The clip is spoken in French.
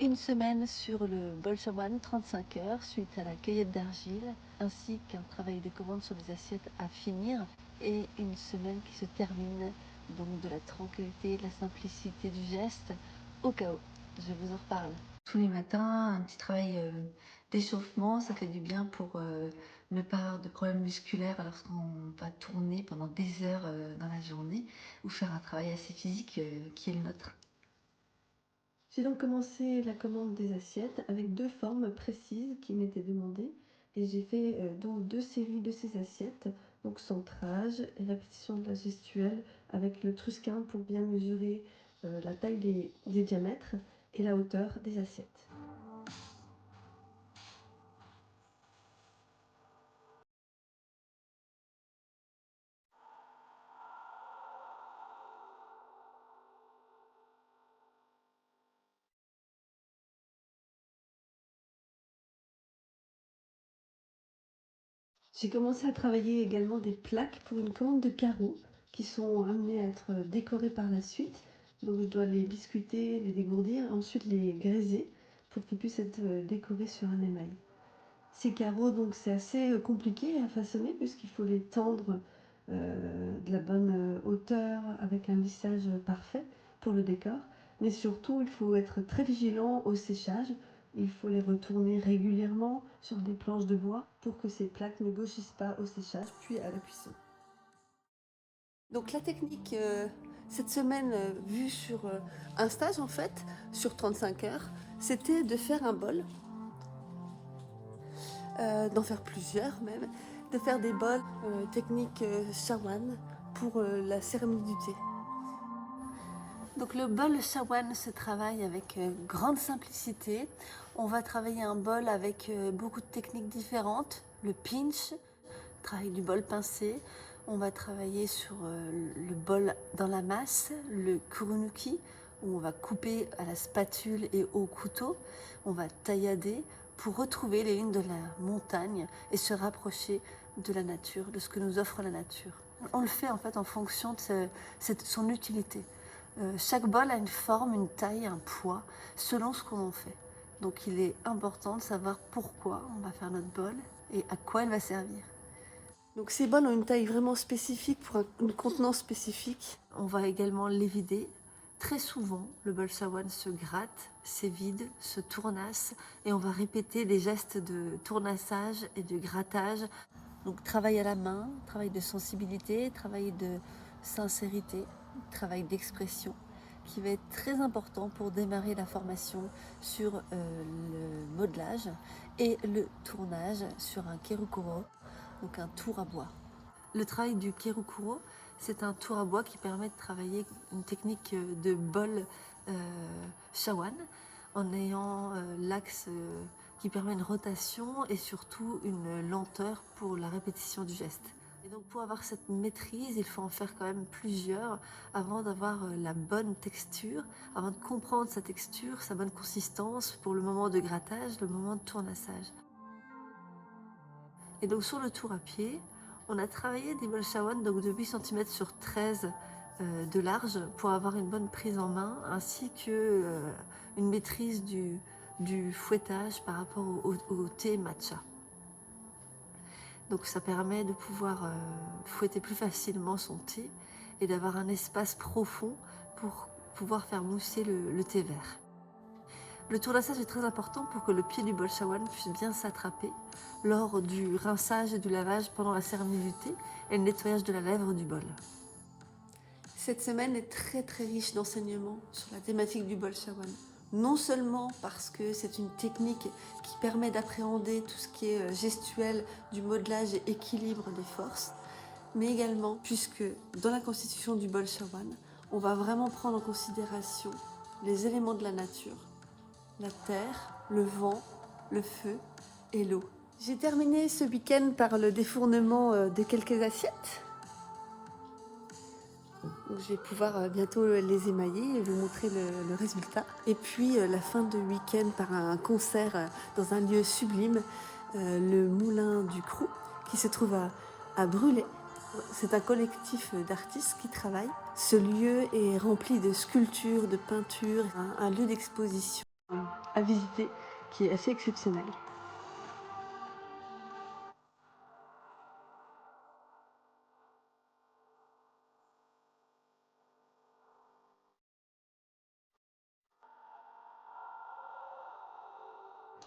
Une semaine sur le Bolshoi 35 heures suite à la cueillette d'argile, ainsi qu'un travail de commande sur les assiettes à finir, et une semaine qui se termine donc de la tranquillité, de la simplicité du geste, au chaos. Je vous en reparle. Tous les matins, un petit travail d'échauffement, ça fait du bien pour ne pas avoir de problèmes musculaires lorsqu'on va tourner pendant des heures dans la journée, ou faire un travail assez physique qui est le nôtre. J'ai donc commencé la commande des assiettes avec 2 formes précises qui m'étaient demandées, et j'ai fait donc 2 séries de ces assiettes, donc centrage et répétition de la gestuelle avec le Truskin pour bien mesurer la taille des diamètres et la hauteur des assiettes. J'ai commencé à travailler également des plaques pour une commande de carreaux qui sont amenés à être décorés par la suite. Donc je dois les biscuiter, les dégourdir, ensuite les graiser pour qu'ils puissent être décorés sur un émail. Ces carreaux, donc c'est assez compliqué à façonner puisqu'il faut les tendre de la bonne hauteur avec un lissage parfait pour le décor. Mais surtout, il faut être très vigilant au séchage. Il faut les retourner régulièrement sur des planches de bois pour que ces plaques ne gauchissent pas au séchage puis à la cuisson. Donc la technique cette semaine vue sur un stage en fait, sur 35 heures, c'était de faire un bol, d'en faire plusieurs même, de faire des bols technique shawan pour la cérémonie du thé. Donc le bol shawan se travaille avec grande simplicité. On va travailler un bol avec beaucoup de techniques différentes. Le pinch, travail du bol pincé. On va travailler sur le bol dans la masse, le kurunuki, où on va couper à la spatule et au couteau. On va taillader pour retrouver les lignes de la montagne et se rapprocher de la nature, de ce que nous offre la nature. On le fait en fait en fonction de son utilité. Chaque bol a une forme, une taille, un poids, selon ce qu'on en fait. Donc il est important de savoir pourquoi on va faire notre bol et à quoi elle va servir. Donc ces bols ont une taille vraiment spécifique pour une contenance spécifique. On va également les vider. Très souvent, le bol shawan se gratte, s'évide, se tournasse et on va répéter des gestes de tournassage et de grattage. Donc travail à la main, travail de sensibilité, travail de sincérité, travail d'expression qui va être très important pour démarrer la formation sur le modelage et le tournage sur un kerukuro, donc un tour à bois. Le travail du kerukuro, c'est un tour à bois qui permet de travailler une technique de bol shawan en ayant l'axe qui permet une rotation et surtout une lenteur pour la répétition du geste. Et donc pour avoir cette maîtrise, il faut en faire quand même plusieurs avant d'avoir la bonne texture, avant de comprendre sa texture, sa bonne consistance pour le moment de grattage, le moment de tournassage. Et donc sur le tour à pied, on a travaillé des bols shawan donc de 8 cm sur 13 de large pour avoir une bonne prise en main ainsi que une maîtrise du fouettage par rapport au thé matcha. Donc ça permet de pouvoir fouetter plus facilement son thé et d'avoir un espace profond pour pouvoir faire mousser le thé vert. Le tournassage est très important pour que le pied du bol shawan puisse bien s'attraper lors du rinçage et du lavage pendant la cérémonie du thé et le nettoyage de la lèvre du bol. Cette semaine est très très riche d'enseignements sur la thématique du bol shawan. Non seulement parce que c'est une technique qui permet d'appréhender tout ce qui est gestuel, du modelage et équilibre des forces, mais également puisque dans la constitution du bol shawan, on va vraiment prendre en considération les éléments de la nature, la terre, le vent, le feu et l'eau. J'ai terminé ce week-end par le défournement de quelques assiettes. Donc je vais pouvoir bientôt les émailler et vous montrer le résultat. Et puis la fin de week-end par un concert dans un lieu sublime, le Moulin du Crou, qui se trouve à Brûlé. C'est un collectif d'artistes qui travaillent. Ce lieu est rempli de sculptures, de peintures, un lieu d'exposition. à visiter qui est assez exceptionnel.